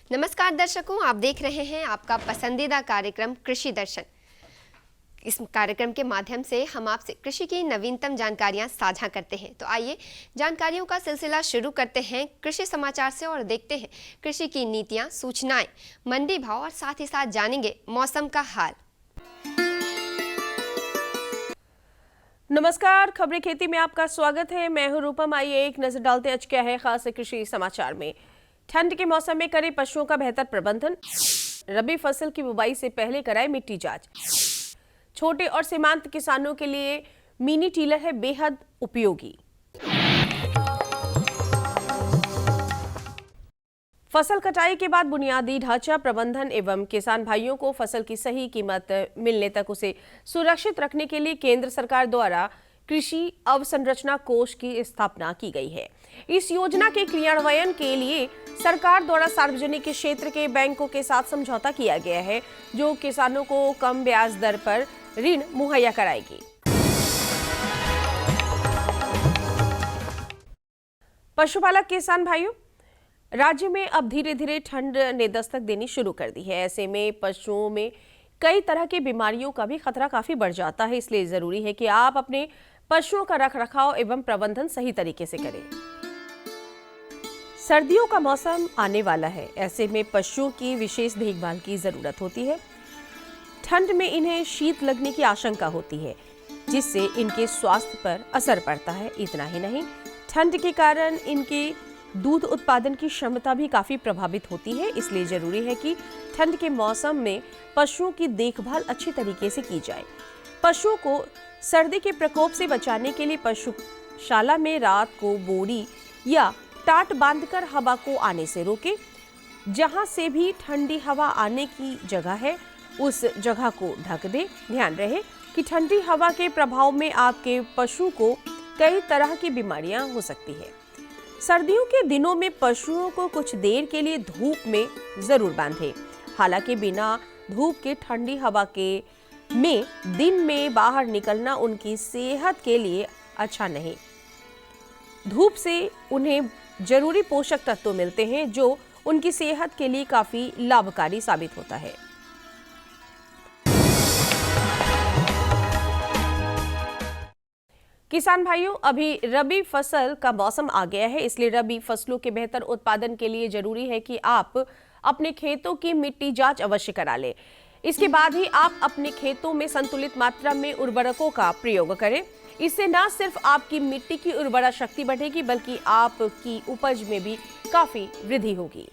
नमस्कार दर्शकों, आप देख रहे हैं आपका पसंदीदा कार्यक्रम कृषि दर्शन। इस कार्यक्रम के माध्यम से हम आपसे कृषि की नवीनतम जानकारियां साझा करते हैं। तो आइए जानकारियों का सिलसिला शुरू करते हैं कृषि समाचार से और देखते हैं कृषि की नीतियां, सूचनाएं, मंडी भाव और साथ ही साथ जानेंगे मौसम का हाल। नमस्कार, खबरें खेती में आपका स्वागत है। मैं हूं रूपम। आइए एक नजर डालते आज क्या है खास कृषि समाचार में। ठंड के मौसम में करें पशुओं का बेहतर प्रबंधन। रबी फसल की बुवाई से पहले कराएं मिट्टी जांच। छोटे और सीमांत किसानों के लिए मिनी टीलर है बेहद उपयोगी। फसल कटाई के बाद बुनियादी ढांचा प्रबंधन एवं किसान भाइयों को फसल की सही कीमत मिलने तक उसे सुरक्षित रखने के लिए केंद्र सरकार द्वारा कृषि अवसंरचना कोष की स्थापना की गई है। इस योजना के क्रियान्वयन के लिए सरकार द्वारा सार्वजनिक क्षेत्र के बैंकों के साथ समझौता किया गया है, जो किसानों को कम ब्याज दर पर ऋण मुहैया कराएगी। पशुपालक किसान भाइयों, राज्य में अब धीरे धीरे ठंड ने दस्तक देनी शुरू कर दी है। ऐसे में पशुओं में कई तरह की बीमारियों का भी खतरा काफी बढ़ जाता है। इसलिए जरूरी है कि आप अपने पशुओं का रखरखाव एवं प्रबंधन सही तरीके से करें। सर्दियों का मौसम आने वाला है, ऐसे में पशुओं की विशेष देखभाल की जरूरत होती है। ठंड में इन्हें शीत लगने की आशंका होती है, जिससे इनके स्वास्थ्य पर असर पड़ता है। इतना ही नहीं, ठंड के कारण इनके दूध उत्पादन की क्षमता भी काफी प्रभावित होती है। इसलिए जरूरी है कि ठंड के मौसम में पशुओं की देखभाल अच्छी तरीके से की जाए। पशुओं को सर्दी के प्रकोप से बचाने के लिए पशुशाला में रात को बोरी या टाट बांधकर हवा को आने से रोकें। जहां से भी ठंडी हवा आने की जगह है, उस जगह को ढक दें। ध्यान रहे कि ठंडी हवा के प्रभाव में आपके पशु को कई तरह की बीमारियां हो सकती है। सर्दियों के दिनों में पशुओं को कुछ देर के लिए धूप में जरूर बांधें। हालांकि बिना धूप के ठंडी हवा के में दिन में बाहर निकलना उनकी सेहत के लिए अच्छा नहीं। धूप से उन्हें जरूरी पोषक तत्व मिलते हैं, जो उनकी सेहत के लिए काफी लाभकारी साबित होता है। किसान भाइयों, अभी रबी फसल का मौसम आ गया है। इसलिए रबी फसलों के बेहतर उत्पादन के लिए जरूरी है कि आप अपने खेतों की मिट्टी जांच अवश्य करा लें। इसके बाद ही आप अपने खेतों में संतुलित मात्रा में उर्वरकों का प्रयोग करें। इससे न सिर्फ आपकी मिट्टी की उर्वरा शक्ति बढ़ेगी, बल्कि आपकी उपज में भी काफी वृद्धि होगी।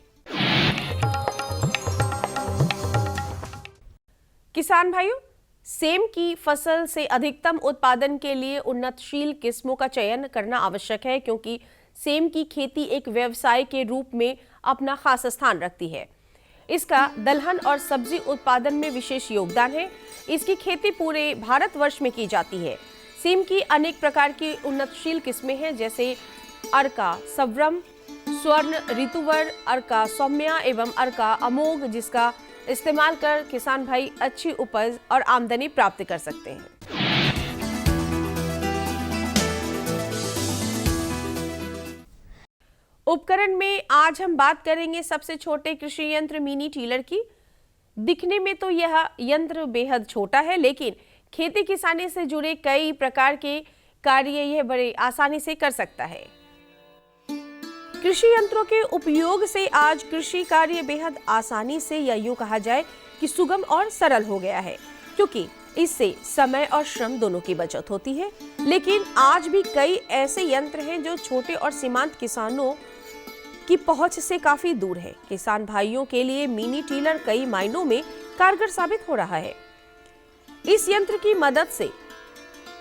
किसान भाइयों, सेम की फसल से अधिकतम उत्पादन के लिए उन्नतशील किस्मों का चयन करना आवश्यक है, क्योंकि सेम की खेती एक व्यवसाय के रूप में अपना खास स्थान रखती है। इसका दलहन और सब्जी उत्पादन में विशेष योगदान है। इसकी खेती पूरे भारतवर्ष में की जाती है। सेम की अनेक प्रकार की उन्नतशील किस्में हैं, जैसे अर्का सव्रम, स्वर्ण ऋतुवर, अर्का सौम्या एवं अर्का अमोघ, जिसका इस्तेमाल कर किसान भाई अच्छी उपज और आमदनी प्राप्त कर सकते हैं। उपकरण में आज हम बात करेंगे सबसे छोटे कृषि यंत्र मिनी टीलर की। दिखने में तो यह यंत्र बेहद छोटा है, लेकिन खेती किसानी से जुड़े कई प्रकार के कार्य यह बड़े आसानी से कर सकता है। कृषि यंत्रों के उपयोग से आज कृषि कार्य बेहद आसानी से, या यूं कहा जाए कि सुगम और सरल हो गया है, क्योंकि इससे समय और श्रम दोनों की बचत होती है। लेकिन आज भी कई ऐसे यंत्र हैं जो छोटे और सीमांत किसानों की पहुंच से काफी दूर है। किसान भाइयों के लिए मिनी टीलर कई मायनों में कारगर साबित हो रहा है। इस यंत्र की मदद से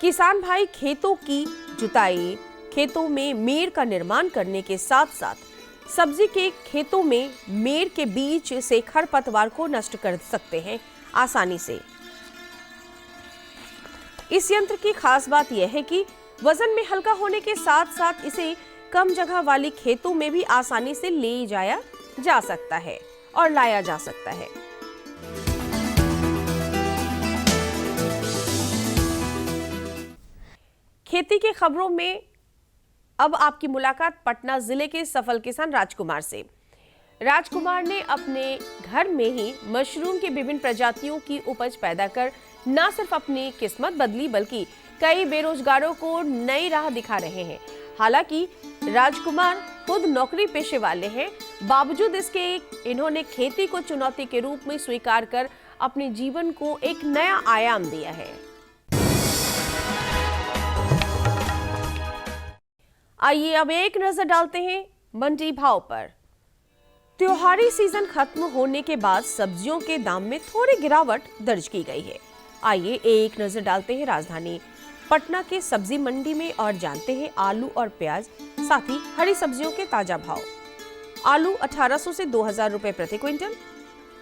किसान भाई खेतों की जुताई, खेतों में मेड़ का निर्माण करने के साथ साथ सब्जी के खेतों में मेड़ के बीच से खरपतवार को नष्ट कर सकते हैं आसानी से। इस यंत्र की खास बात यह है कि वजन में हल्का होने के साथ साथ इसे कम जगह वाली खेतों में भी आसानी से ले जाया जा सकता है और लाया जा सकता है। खेती की खबरों में अब आपकी मुलाकात पटना जिले के सफल किसान राजकुमार से। राजकुमार ने अपने घर में ही मशरूम की विभिन्न प्रजातियों की उपज पैदा कर न सिर्फ अपनी किस्मत बदली बल्कि कई बेरोजगारों को नई राह दिखा रहे हैं। हालांकि राजकुमार खुद नौकरी पेशे वाले हैं, बावजूद इसके इन्होंने खेती को चुनौती के रूप में स्वीकार कर अपने जीवन को एक नया आयाम दिया है। आइए अब एक नजर डालते हैं मंडी भाव पर। त्योहारी सीजन खत्म होने के बाद सब्जियों के दाम में थोड़ी गिरावट दर्ज की गई है। आइए एक नजर डालते हैं राजधानी पटना के सब्जी मंडी में और जानते हैं आलू और प्याज साथ ही हरी सब्जियों के ताजा भाव। आलू 1800 से 2000 रुपए प्रति क्विंटल,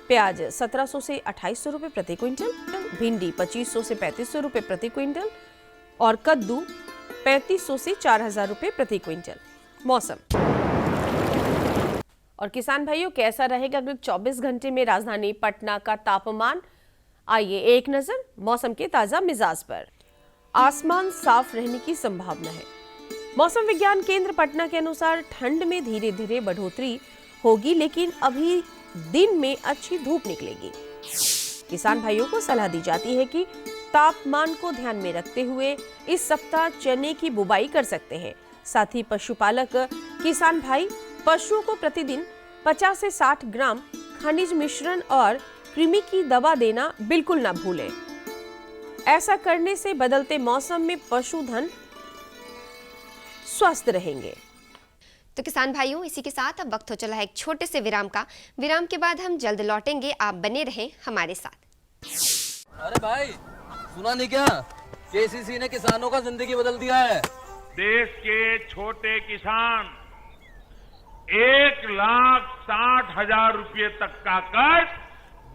प्याज 1700 से 2800 रुपए प्रति क्विंटल, भिंडी 2500 से 3500 रुपए प्रति क्विंटल और कद्दू 3500 से 4000 रुपए प्रति क्विंटल। मौसम और किसान भाइयों, कैसा रहेगा अगले 24 घंटे में राजधानी पटना का तापमान? आइए एक नजर मौसम के ताजा मिजाज पर। आसमान साफ रहने की संभावना है। मौसम विज्ञान केंद्र पटना के अनुसार ठंड में धीरे धीरे बढ़ोतरी होगी, लेकिन अभी दिन में अच्छी धूप निकलेगी। किसान भाइयों को सलाह दी जाती है कि तापमान को ध्यान में रखते हुए इस सप्ताह चने की बुवाई कर सकते हैं। साथ ही पशुपालक किसान भाई पशुओं को प्रतिदिन 50 से 60 ग्राम खनिज मिश्रण और कृमि की दवा देना बिल्कुल ना भूलें। ऐसा करने से बदलते मौसम में पशुधन स्वस्थ रहेंगे। तो किसान भाइयों, इसी के साथ अब वक्त हो चला है एक छोटे से विराम का। विराम के बाद हम जल्द लौटेंगे, आप बने रहें हमारे साथ। अरे भाई, सुना नहीं क्या? केसीसी ने किसानों का जिंदगी बदल दिया है। देश के छोटे किसान 1,60,000 रुपये तक का कर्ज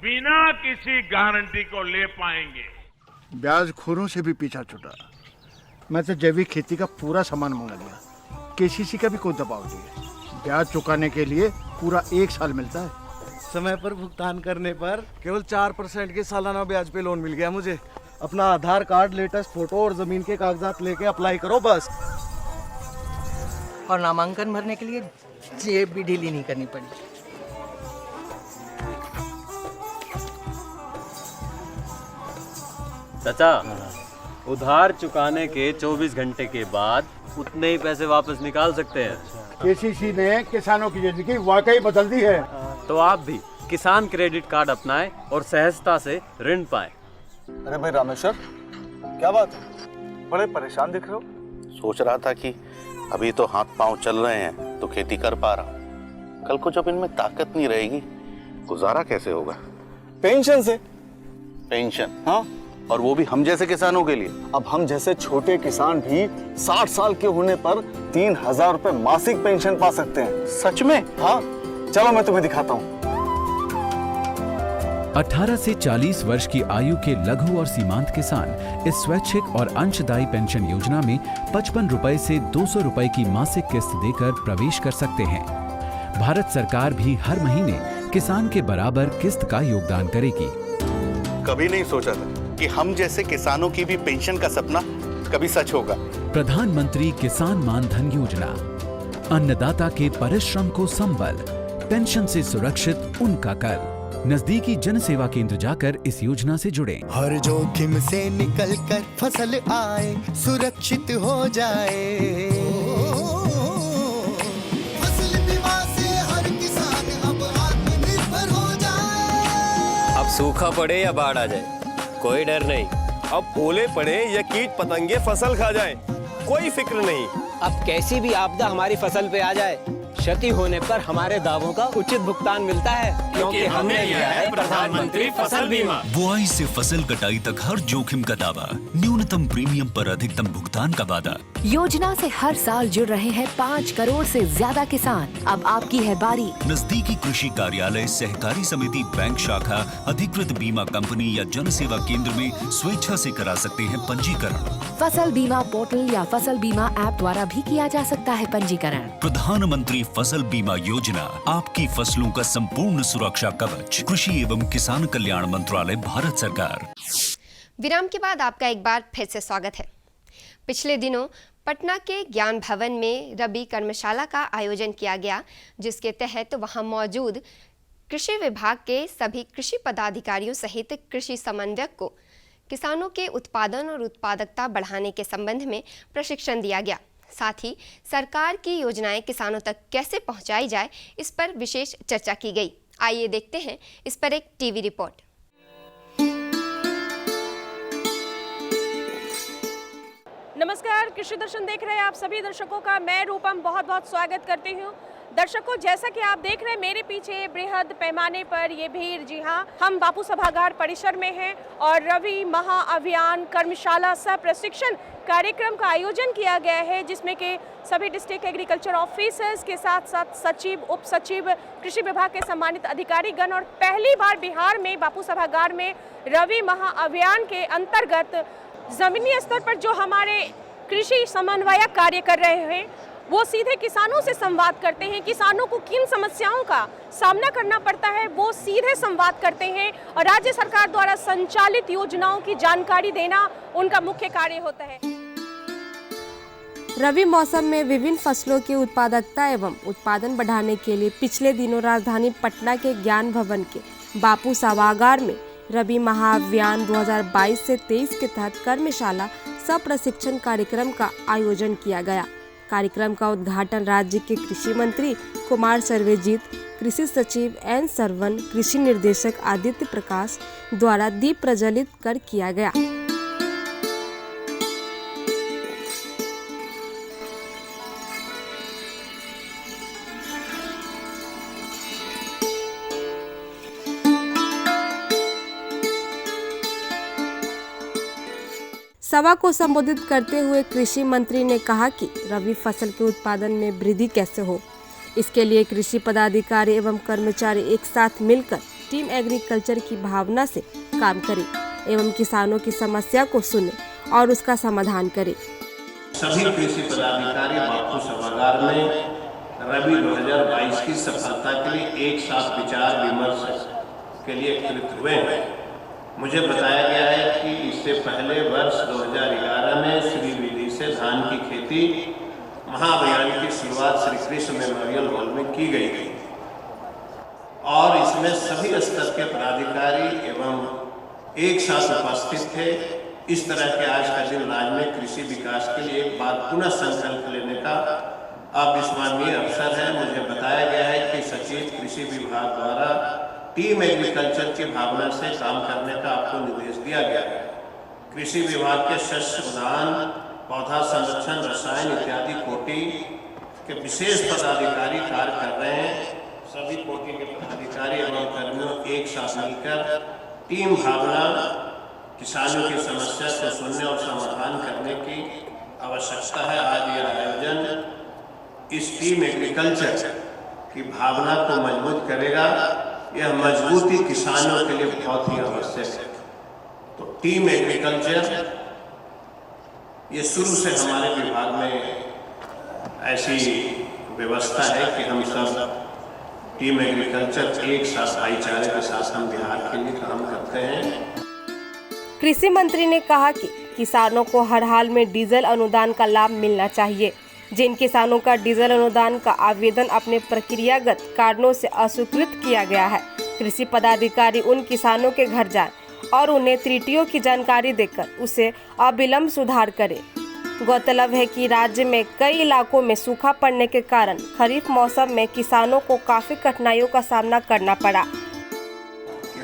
बिना किसी गारंटी को ले पाएंगे। ब्याज खोरों से भी पीछा छुटा। मैं तो जैविक खेती का पूरा सामान मंगा लिया। केसीसी का भी कोई दबाव नहीं है। ब्याज चुकाने के लिए पूरा 1 साल मिलता है। समय पर भुगतान करने पर केवल 4% के सालाना ब्याज पे लोन मिल गया मुझे। अपना आधार कार्ड, लेटेस्ट फोटो और जमीन के कागजात लेके अप्लाई करो बस। और नामांकन भरने के लिए जेब भी ढीली नहीं करनी पड़ी। चाचा, उधार चुकाने के 24 घंटे के बाद उतने ही पैसे वापस निकाल सकते हैं। केसीसी ने किसानों की जिंदगी वाकई बदल दी है। तो आप भी किसान क्रेडिट कार्ड अपनाएं और सहजता से ऋण पाएं। अरे भाई रामेश्वर, क्या बात है? बड़े परेशान दिख रहे हो। सोच रहा था कि अभी तो हाथ पांव चल रहे हैं तो खेती कर पा रहा हूँ, कल को जब इनमें ताकत नहीं रहेगी गुजारा कैसे होगा? पेंशन से। पेंशन? हाँ, और वो भी हम जैसे किसानों के लिए। अब हम जैसे छोटे किसान भी 60 साल के होने पर 3000 रुपए मासिक पेंशन पा सकते हैं। सच में? हाँ, चलो मैं तुम्हें दिखाता हूँ। 18 से 40 वर्ष की आयु के लघु और सीमांत किसान इस स्वैच्छिक और अंशदायी पेंशन योजना में 55 रुपए से 200 रुपए की मासिक किस्त देकर प्रवेश कर सकते हैं। भारत सरकार भी हर महीने किसान के बराबर किस्त का योगदान करेगी। कभी नहीं सोचा था कि हम जैसे किसानों की भी पेंशन का सपना कभी सच होगा। प्रधानमंत्री किसान मान धन योजना, अन्नदाता के परिश्रम को संबल, पेंशन से सुरक्षित उनका कर। नजदीकी जन सेवा केंद्र जाकर इस योजना से जुड़ें। हर जोखिम से निकल कर फसल आए, सुरक्षित हो जाए। फसल बीमा से हर किसान अब आत्मनिर्भर हो जाए। अब सूखा पड़े या बाढ़ आ जाए, कोई डर नहीं। अब ओले पड़े या कीट पतंगे फसल खा जाए, कोई फिक्र नहीं। अब कैसी भी आपदा हमारी फसल पे आ जाए, क्षति होने पर हमारे दावों का उचित भुगतान मिलता है, क्योंकि हमने लिया है प्रधानमंत्री फसल बीमा। बुआई से फसल कटाई तक हर जोखिम का दावा, न्यूनतम प्रीमियम पर अधिकतम भुगतान का वादा। योजना से हर साल जुड़ रहे हैं 5 करोड़ से ज्यादा किसान। अब आपकी है बारी। नजदीकी कृषि कार्यालय, सहकारी समिति, बैंक शाखा, अधिकृत बीमा कंपनी या जन सेवा केंद्र में स्वेच्छा से करा सकते हैं पंजीकरण। फसल बीमा पोर्टल या फसल बीमा ऐप द्वारा भी किया जा सकता है पंजीकरण। प्रधानमंत्री फसल बीमा योजना, आपकी फसलों का संपूर्ण सुरक्षा कवच। कृषि एवं किसान कल्याण मंत्रालय, भारत सरकार। विराम के बाद आपका एक बार फिर से स्वागत है। पिछले दिनों पटना के ज्ञान भवन में रबी कर्मशाला का आयोजन किया गया, जिसके तहत वहां मौजूद कृषि विभाग के सभी कृषि पदाधिकारियों सहित कृषि समन्वयक को किसानों के उत्पादन और उत्पादकता बढ़ाने के संबंध में प्रशिक्षण दिया गया। साथ ही सरकार की योजनाएं किसानों तक कैसे पहुंचाई जाए, इस पर विशेष चर्चा की गई। आइए देखते हैं इस पर एक टीवी रिपोर्ट। नमस्कार, कृषि दर्शन देख रहे हैं आप सभी दर्शकों का मैं रूपम बहुत बहुत स्वागत करती हूं। दर्शकों, जैसा कि आप देख रहे हैं मेरे पीछे बृहद पैमाने पर ये भीड़, जी हां, हम बापू सभागार परिसर में हैं और रवि महा अभियान कर्मशाला सह प्रशिक्षण कार्यक्रम का आयोजन किया गया है, जिसमें कि सभी डिस्ट्रिक्ट एग्रीकल्चर ऑफिसर्स के साथ साथ सचिव, उप सचिव, कृषि विभाग के सम्मानित अधिकारीगण और पहली बार बिहार में बापू सभागार में रवि महा अभियान के अंतर्गत जमीनी स्तर पर जो हमारे कृषि समन्वयक कार्य कर रहे हैं वो सीधे किसानों से संवाद करते हैं। किसानों को किन समस्याओं का सामना करना पड़ता है वो सीधे संवाद करते हैं और राज्य सरकार द्वारा संचालित योजनाओं की जानकारी देना उनका मुख्य कार्य होता है। रबी मौसम में विभिन्न फसलों की उत्पादकता एवं उत्पादन बढ़ाने के लिए पिछले दिनों राजधानी पटना के ज्ञान भवन के बापू सभागार में रबी महाअभियान 2022 से 23 के तहत कर्मशाला सह प्रशिक्षण कार्यक्रम का आयोजन किया गया। कार्यक्रम का उद्घाटन राज्य के कृषि मंत्री कुमार सर्वेजीत, कृषि सचिव एन सरवन, कृषि निर्देशक आदित्य प्रकाश द्वारा दीप प्रज्वलित कर किया गया। सभा को संबोधित करते हुए कृषि मंत्री ने कहा कि रबी फसल के उत्पादन में वृद्धि कैसे हो, इसके लिए कृषि पदाधिकारी एवं कर्मचारी एक साथ मिलकर टीम एग्रीकल्चर की भावना से काम करें एवं किसानों की समस्या को सुने और उसका समाधान करें। सभी कृषि पदाधिकारी बापू सभागार में रबी 2022 की सफलता के लिए एक साथ विचार विमर्श के लिए एकत्रित हुए हैं। मुझे बताया गया है कि इससे पहले वर्ष 2011 में श्री विधि से धान की खेती महाअभियान की शुरुआत श्री कृष्ण मेमोरियल हॉल में की गई थी और इसमें सभी स्तर के पदाधिकारी एवं एक साथ उपस्थित थे। इस तरह के आज का दिन राज्य में कृषि विकास के लिए एक बार पुनः संकल्प लेने का अविस्मरणीय अवसर है। मुझे बताया गया है कि सचिव कृषि विभाग द्वारा टीम एग्रीकल्चर की भावना से काम करने का आपको निर्देश दिया गया है। कृषि विभाग के शस्य उद्यान, पौधा संरक्षण, रसायन इत्यादि कोटि के विशेष पदाधिकारी कार्य कर रहे हैं। सभी कोटि के पदाधिकारी एवं कर्मियों एक साथ मिलकर टीम भावना किसानों की समस्या को सुनने और समाधान करने की आवश्यकता है। आज यह आयोजन इस टीम एग्रीकल्चर की भावना को मजबूत करेगा। यह मजबूती किसानों के लिए बहुत ही आवश्यक है। तो टीम एग्रीकल्चर ये शुरू से हमारे विभाग में ऐसी व्यवस्था है कि हम सब टीम एग्रीकल्चर एक साथ भाईचारे के साथ हम बिहार के लिए काम करते हैं। कृषि मंत्री ने कहा कि किसानों को हर हाल में डीजल अनुदान का लाभ मिलना चाहिए। जिन किसानों का डीजल अनुदान का आवेदन अपने प्रक्रियागत कारणों से अस्वीकृत किया गया है, कृषि पदाधिकारी उन किसानों के घर जाएं और उन्हें त्रुटियों की जानकारी देकर उसे अविलंब सुधार करें। गौरतलब है कि राज्य में कई इलाकों में सूखा पड़ने के कारण खरीफ मौसम में किसानों को काफी कठिनाइयों का सामना करना पड़ा।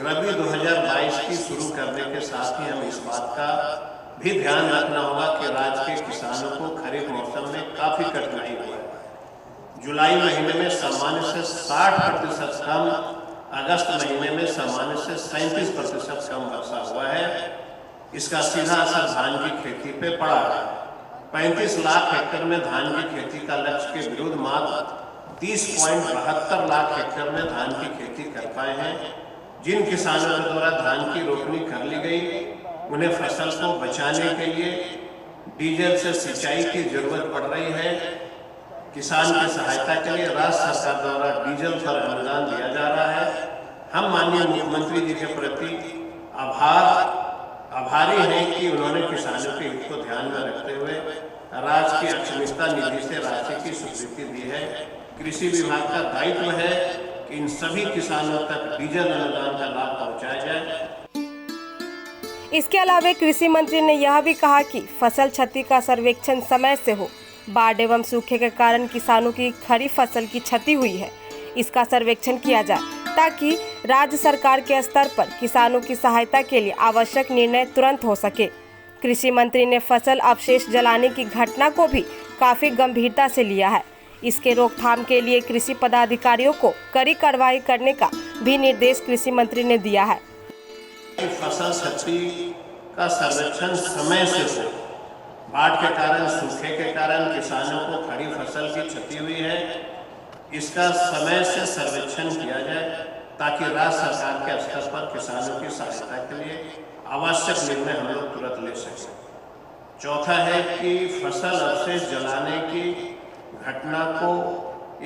रबी 2022 की शुरू करने के साथ ही हम इस बात का भी ध्यान रखना होगा कि राज्य के किसानों को खरीफ मौसम में काफी कठिनाई हुआ है। जुलाई महीने में सामान्य से 60% कम, अगस्त महीने में सामान्य से 37% कम वर्षा हुआ है। इसका सीधा असर धान की खेती पे पड़ा है। 35 लाख हेक्टेयर में धान की खेती का लक्ष्य के विरुद्ध मात्र 30.72 लाख हेक्टेयर में धान की खेती कर पाए हैं। जिन किसानों के द्वारा धान की रोपनी कर ली गई, उन्हें फसल को बचाने के लिए डीजल से सिंचाई की जरूरत पड़ रही है। किसान की सहायता के लिए राज्य सरकार द्वारा डीजल पर अनुदान दिया जा रहा है। हम माननीय मुख्यमंत्री जी के प्रति आभारी हैं कि उन्होंने किसानों के हित को ध्यान में रखते हुए राज्य की अक्षमता निधि से राशि की स्वीकृति दी है। कृषि विभाग का दायित्व है कि इन सभी किसानों तक डीजल अनुदान का लाभ पहुंचाया जाए। इसके अलावा कृषि मंत्री ने यह भी कहा कि फसल क्षति का सर्वेक्षण समय से हो। बाढ़ एवं सूखे के कारण किसानों की खरीफ फसल की क्षति हुई है, इसका सर्वेक्षण किया जाए ताकि राज्य सरकार के स्तर पर किसानों की सहायता के लिए आवश्यक निर्णय तुरंत हो सके। कृषि मंत्री ने फसल अवशेष जलाने की घटना को भी काफी गंभीरता से लिया है। इसके रोकथाम के लिए कृषि पदाधिकारियों को कड़ी कार्रवाई करने का भी निर्देश कृषि मंत्री ने दिया है। फसल क्षति का सर्वेक्षण समय से हो। बाढ़ के कारण, सूखे के कारण किसानों को खड़ी फसल की क्षति हुई है, इसका समय से सर्वेक्षण किया जाए ताकि राज्य सरकार के स्तर पर किसानों की सहायता के लिए आवश्यक निर्णय हम लोग तुरंत ले सकें। चौथा है कि फसल अवशेष जलाने की घटना को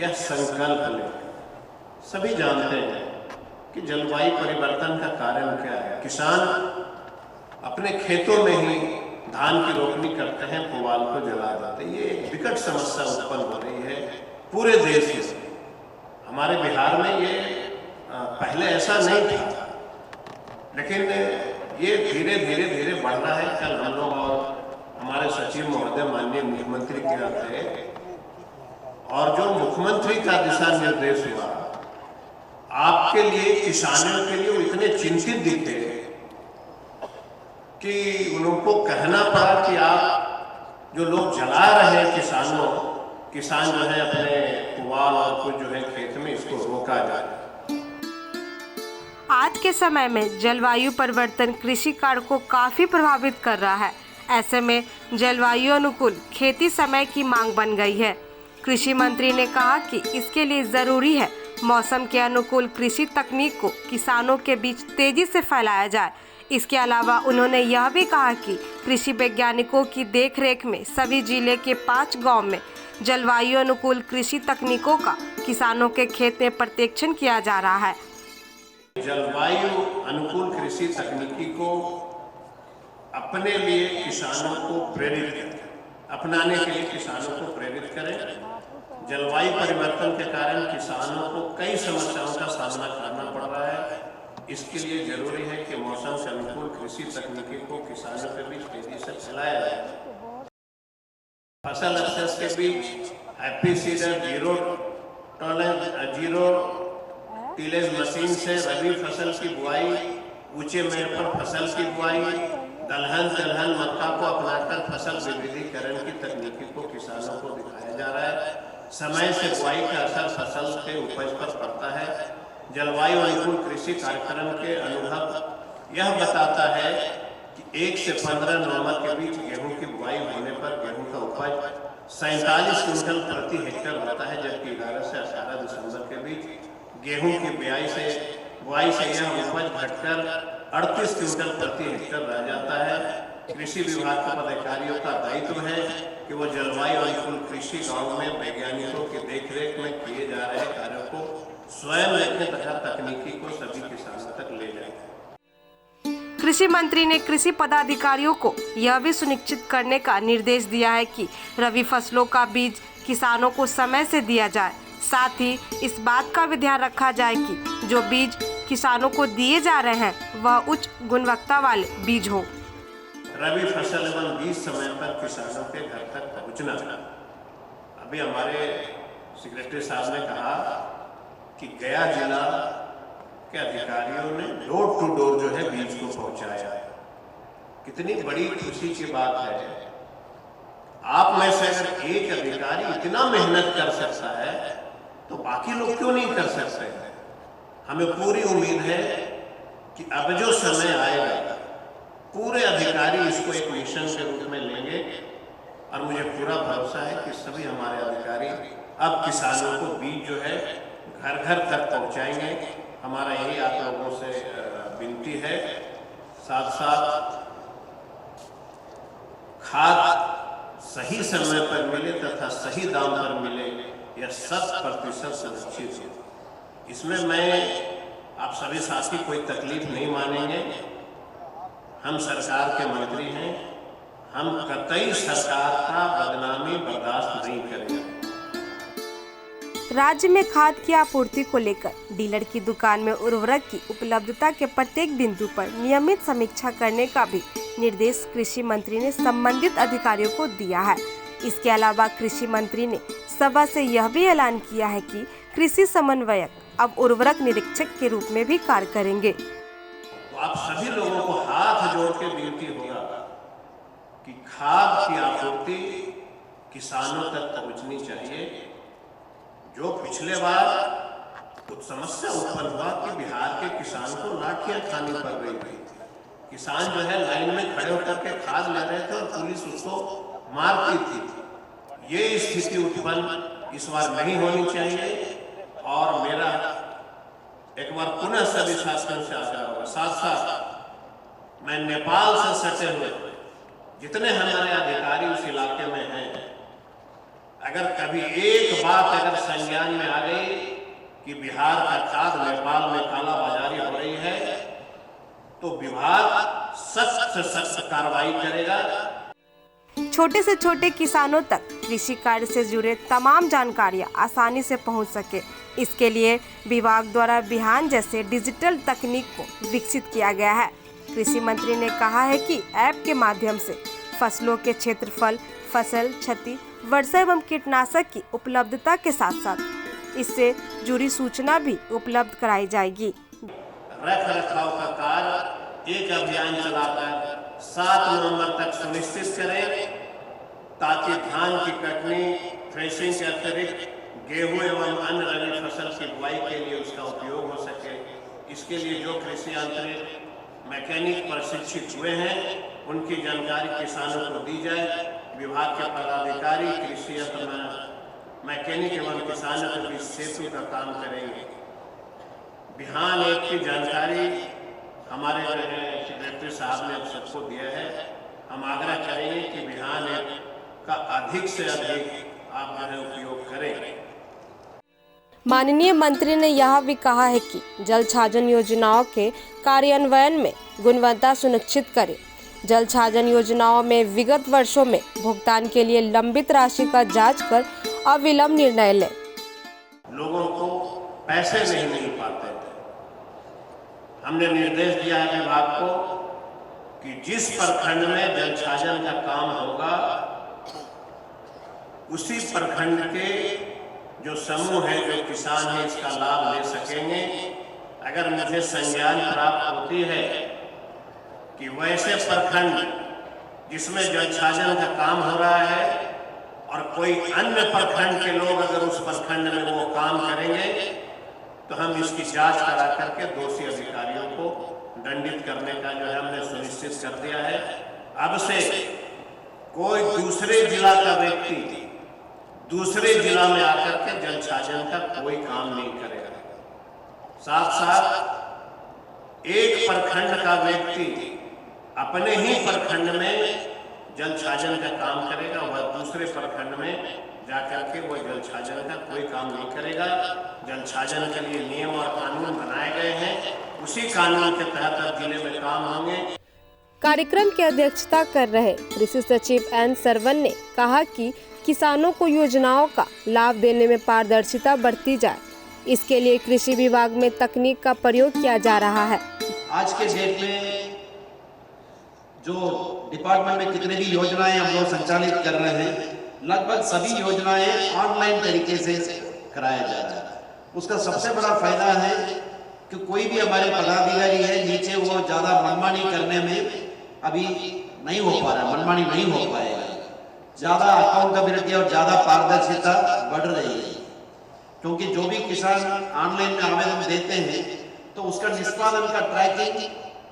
यह संकल्प ले। सभी जानते हैं कि जलवायु परिवर्तन का कारण क्या है। किसान अपने खेतों में ही धान की रोपनी करते हैं, पुआल को जला देते हैं। ये एक विकट समस्या उत्पन्न हो रही है पूरे देश में। हमारे बिहार में ये पहले ऐसा नहीं था, लेकिन ये धीरे धीरे बढ़ रहा है। कल हम लोग और हमारे सचिव महोदय माननीय मुख्यमंत्री के आते और जो मुख्यमंत्री का दिशा निर्देश हुआ, आपके लिए, किसानों के लिए वो इतने चिंतित दिखे कि उनको कहना पड़ा कि आप जो लोग जला रहे हैं किसान जो है अपने पुआल और कुछ जो है खेत में, इसको रोका जाए। आज के समय में जलवायु परिवर्तन कृषि कार्य को काफी प्रभावित कर रहा है। ऐसे में जलवायु अनुकूल खेती समय की मांग बन गई है। कृषि मंत्री ने कहा कि इसके लिए जरूरी है मौसम के अनुकूल कृषि तकनीक को किसानों के बीच तेजी से फैलाया जाए। इसके अलावा उन्होंने यह भी कहा कि कृषि वैज्ञानिकों की देखरेख में सभी जिले के 5 गांव में जलवायु अनुकूल कृषि तकनीकों का किसानों के खेत में प्रशिक्षण किया जा रहा है। जलवायु अनुकूल कृषि तकनीकी को अपने लिए किसानों को प्रेरित करें, अपनाने के लिए किसानों को प्रेरित करें। जलवायु परिवर्तन के कारण किसानों को कई समस्याओं का सामना करना पड़ रहा है। इसके लिए जरूरी है कि मौसम से अनुकूल कृषि तकनीकी को किसानों के बीच तेजी से फैलाया जाए। फसल अवशेष के बीच happy seeder zero tillage machine से रबी फसल की बुआई, ऊंचे मेड़ पर फसल की बुआई, दलहन मक्का को अपनाकर फसल विविधीकरण की तकनीकी को किसानों को दिखाया जा रहा है। समय से बुआई का असर फसल के उपज पर पड़ता है। जलवायु अनुकूल कृषि कार्यक्रम के अनुभव यह बताता है कि 1 से 15 नवंबर के बीच गेहूं की बुआई होने पर गेहूं का उपज 47 क्विंटल प्रति हेक्टेयर होता है, जबकि 11 से 18 दिसंबर के बीच गेहूं की बुआई से यह उपज घटकर 38 क्विंटल प्रति हेक्टेयर रह जाता है। कृषि विभाग के पदाधिकारियों का दायित्व है कि वो जलवायु अनुकूल कृषि गाँव में वैज्ञानिकों की देखरेख में किए जा रहे कार्यों को स्वयं लेने तथा तकनीकी को सभी किसानों तक ले जाए। कृषि मंत्री ने कृषि पदाधिकारियों को यह भी सुनिश्चित करने का निर्देश दिया है कि रबी फसलों का बीज किसानों को समय से दिया जाए। साथ ही इस बात का भी ध्यान रखा जाए कि जो बीज किसानों को दिए जा रहे हैं वह उच्च गुणवत्ता वाले बीज हो। रबी फसल एवं बीज समय पर किसानों के घर तक पहुंचना। अभी हमारे सेक्रेटरी साहब ने कहा कि गया जिला के अधिकारियों ने डोर टू डोर जो है बीज को पहुंचाया। कितनी बड़ी खुशी की बात है। आप में से अगर एक अधिकारी इतना मेहनत कर सकता है तो बाकी लोग क्यों नहीं कर सकते? हमें पूरी उम्मीद है कि अब जो समय आएगा पूरे अधिकारी इसको एक मिशन के रूप में लेंगे और मुझे पूरा भरोसा है कि सभी हमारे अधिकारी अब किसानों को बीज जो है घर घर तक पहुंचाएंगे। हमारा यही आप लोगों से विनती है। साथ साथ खाद सही समय पर मिले तथा सही दाम पर मिले, यह 100% सुनिश्चित हो। इसमें मैं आप सभी साथी कोई तकलीफ नहीं मानेंगे। हम सरकार के मंत्री हैं, हम कतई सरकार का बदनामी बर्दाश्त नहीं करेंगे। राज्य में खाद की आपूर्ति को लेकर डीलर की दुकान में उर्वरक की उपलब्धता के प्रत्येक बिंदु पर नियमित समीक्षा करने का भी निर्देश कृषि मंत्री ने संबंधित अधिकारियों को दिया है। इसके अलावा कृषि मंत्री ने सभा से यह भी ऐलान किया है कि कृषि समन्वयक अब उर्वरक निरीक्षक के रूप में भी कार्य करेंगे। तो आप सभी लोगों को हाथ जोड़ के विनती होगा कि खाद की आपूर्ति किसानों तक पहुंचनी चाहिए। जो पिछले बार कुछ समस्या उत्पन्न हुआ कि बिहार के किसान को लाठियां खानी पड़ रही थी। किसान जो है लाइन में खड़े होकर के खाद ले रहे थे और पुलिस उसको मारती थी। ये स्थिति उत्पन्न इस बार नहीं होनी चाहिए और मेरा एक बार पुनः सभी शासन से आग्रह होगा। साथ साथ मैं नेपाल से सटे हुए जितने हमारे अधिकारी उस इलाके में हैं, अगर कभी एक बात अगर संज्ञान में आ गई कि बिहार का खाद नेपाल में कालाबाजारी हो रही है तो विभाग सख्त से सख्त कार्रवाई करेगा। छोटे से छोटे किसानों तक कृषि कार्य से जुड़े तमाम जानकारियां आसानी से पहुंच सके, इसके लिए विभाग द्वारा बिहान जैसे डिजिटल तकनीक को विकसित किया गया है। कृषि मंत्री ने कहा है कि ऐप के माध्यम से फसलों के क्षेत्रफल, फसल क्षति, वर्षा एवं कीटनाशक की उपलब्धता के साथ साथ इससे जुड़ी सूचना भी उपलब्ध कराई जाएगी। रख रखाव का कार्य एक अभियान चलाकर 7 नवंबर तक सुनिश्चित करें ताकि धान की कटनी, थ्रेशिंग के अतिरिक्त गेहूं एवं अन्य रबी फसल की बुआई के लिए उसका उपयोग हो सके। इसके लिए जो कृषि यांत्रिक मैकेनिक प्रशिक्षित हुए हैं उनकी जानकारी किसानों को दी जाए। विभाग के पदाधिकारी कृषि यंत्र मैकेनिक एवं किसानों के बीच सेतु का काम करेंगे। बिहान ऐप की जानकारी हमारे सेक्रेटरी साहब ने सबको दिया है। हम आग्रह करेंगे कि बिहान ऐप का अधिक से अधिक आप उपयोग करें। माननीय मंत्री ने यह भी कहा है कि जल छाजन योजनाओं के कार्यान्वयन में गुणवत्ता सुनिश्चित करें। जल छाजन योजनाओं में विगत वर्षों में भुगतान के लिए लंबित राशि का जांच कर अविलंब निर्णय लें। लोगों को पैसे नहीं मिल पाते थे। हमने निर्देश दिया है विभाग को कि जिस प्रखंड में जल छाजन का काम होगा उसी प्रखंड के जो समूह है, जो किसान है, इसका लाभ ले सकेंगे। अगर मुझे संज्ञान प्राप्त होती है कि वैसे प्रखंड जिसमें जल छाजन का काम हो रहा है और कोई अन्य प्रखंड के लोग अगर उस प्रखंड में वो काम करेंगे तो हम इसकी जांच करा करके दोषी अधिकारियों को दंडित करने का जो है हमने सुनिश्चित कर दिया है। अब से कोई दूसरे जिला का व्यक्ति दूसरे जिला में आकर के जल छाजन का कोई काम नहीं करेगा। साथ साथ एक प्रखंड का व्यक्ति अपने ही प्रखंड में जल छाजन का काम करेगा, वह दूसरे प्रखंड में जाकर के वो जल छाजन का कोई काम नहीं करेगा। जल छाजन के लिए नियम और कानून बनाए गए हैं, उसी कानून के तहत जिले में काम होंगे। कार्यक्रम की अध्यक्षता कर रहे कृषि सचिव एन सरवन ने कहा कि किसानों को योजनाओं का लाभ देने में पारदर्शिता बरती जाए, इसके लिए कृषि विभाग में तकनीक का प्रयोग किया जा रहा है। आज के डेट में जो डिपार्टमेंट में कितने भी योजनाएं हम लोग संचालित कर रहे हैं, लगभग सभी योजनाएं ऑनलाइन तरीके से कराया जा रहा है। उसका सबसे बड़ा फायदा है कि कोई भी हमारे पदाधिकारी है नीचे, वो ज़्यादा मनमानी करने में अभी नहीं हो पा रहा, मनमानी नहीं हो पाएगा। ज़्यादा अकाउंटेबिलिटी और ज़्यादा पारदर्शिता बढ़ रही है, क्योंकि जो भी किसान ऑनलाइन में आवेदन देते हैं तो उसका निष्पादन का ट्रैकिंग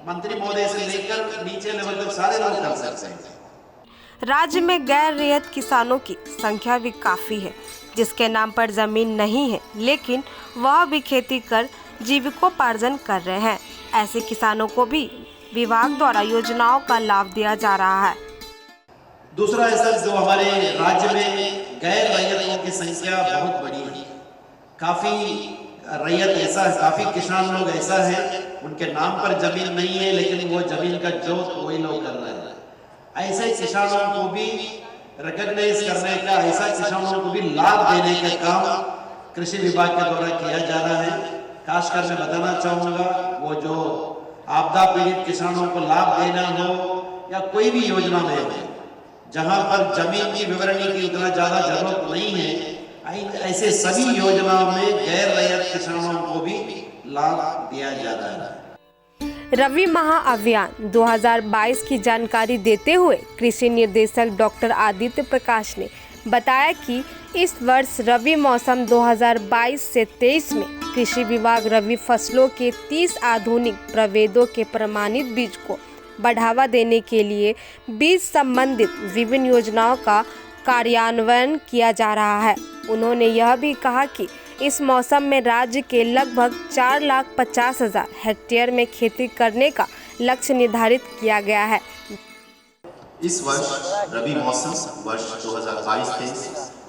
मंत्री महोदय से लेकर नीचे लेवल तक सारे लोग कर सकते हैं। राज्य में गैर रैयत किसानों की संख्या भी काफ़ी है, जिसके नाम पर जमीन नहीं है लेकिन वह भी खेती कर जीविकोपार्जन कर रहे हैं। ऐसे किसानों को भी विभाग द्वारा योजनाओं का लाभ दिया जा रहा है। दूसरा है सर, जो हमारे राज्य में गैर रैयतों की संख्या बहुत बड़ी है। काफ़ी रैयत ऐसा है, काफ़ी किसान लोग ऐसा है उनके नाम पर जमीन नहीं है लेकिन वो जमीन का जोत वही लोग कर रहे हैं। ऐसे किसानों को भी रिकॉग्नाइज करने का, ऐसा किसानों को भी लाभ देने का काम कृषि विभाग के द्वारा किया जा रहा है। खासकर मैं बताना चाहूँगा, वो जो आपदा पीड़ित किसानों को लाभ देना हो या कोई भी योजना में हो, जहाँ पर जमीन की विवरणी की उतना ज़्यादा जरूरत नहीं है, ऐसे सभी योजनाओं में गैर रैयत किसानों को भी लाभ दिया जा रहा है। रबी महाअभियान 2022 की जानकारी देते हुए कृषि निर्देशक डॉक्टर आदित्य प्रकाश ने बताया कि इस वर्ष रबी मौसम 2022 से 23 में कृषि विभाग रबी फसलों के 30 आधुनिक प्रभेदों के प्रमाणित बीज को बढ़ावा देने के लिए बीज संबंधित विभिन्न योजनाओं का कार्यान्वयन किया जा रहा है। उन्होंने यह भी कहा कि इस मौसम में राज्य के लगभग 4,50,000 हेक्टेयर में खेती करने का लक्ष्य निर्धारित किया गया है। इस वर्ष रबी मौसम वर्ष 2022-23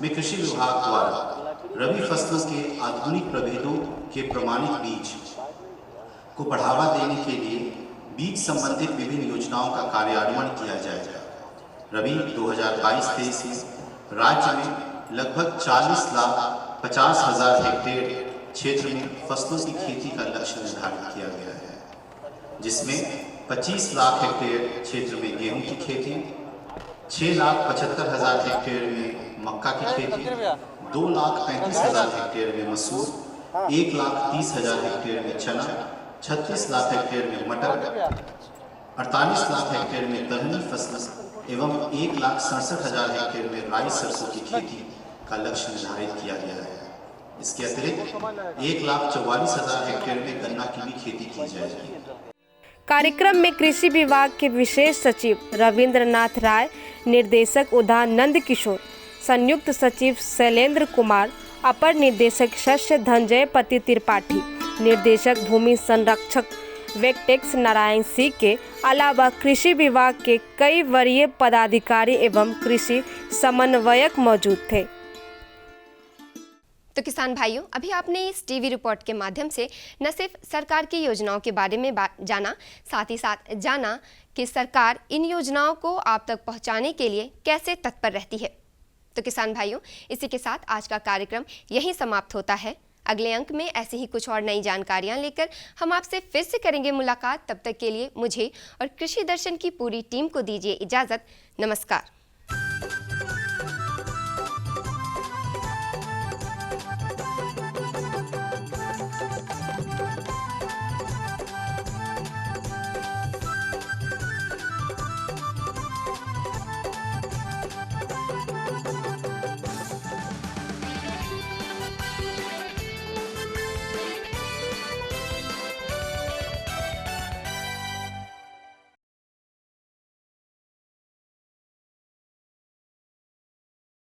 में कृषि विभाग द्वारा रबी फसलों के आधुनिक प्रभेदों के प्रमाणित बीज को बढ़ावा देने के लिए बीज संबंधित विभिन्न योजनाओं का कार्यान्वयन किया जाएगा। रबी 2022-23 में राज्य में लगभग 40,50,000 हेक्टेयर क्षेत्र में फसलों की खेती का लक्ष्य निर्धारित किया गया है, जिसमें 25 लाख हेक्टेयर क्षेत्र में गेहूं की खेती, 6,75,000 हेक्टेयर में मक्का की खेती, 2,35,000 हेक्टेयर में मसूर, 1,30,000 हेक्टेयर में चना, 36 लाख हेक्टेयर में मटर, 48 लाख हेक्टेयर में दलहनी फसल एवं 1,67,000 हेक्टेयर में राई सरसों की खेती का लक्ष्य निर्धारित किया गया है। इसके अतिरिक्त 1,44,000 हेक्टेयर में गन्ना की भी खेती की जाएगी। कार्यक्रम में कृषि विभाग के विशेष सचिव रविंद्रनाथ राय, निर्देशक उद्यान नंद किशोर, संयुक्त सचिव शैलेंद्र कुमार, अपर निर्देशक शस्य धनंजय पति त्रिपाठी, निर्देशक भूमि संरक्षक वेंकटेश नारायण सिंह के अलावा कृषि विभाग के कई वरीय पदाधिकारी एवं कृषि समन्वयक मौजूद थे। तो किसान भाइयों, अभी आपने इस टीवी रिपोर्ट के माध्यम से न सिर्फ सरकार की योजनाओं के बारे में जाना, साथ ही साथ जाना कि सरकार इन योजनाओं को आप तक पहुंचाने के लिए कैसे तत्पर रहती है। तो किसान भाइयों, इसी के साथ आज का कार्यक्रम यहीं समाप्त होता है। अगले अंक में ऐसी ही कुछ और नई जानकारियां लेकर हम आपसे फिर से करेंगे मुलाकात। तब तक के लिए मुझे और कृषि दर्शन की पूरी टीम को दीजिए इजाज़त। नमस्कार।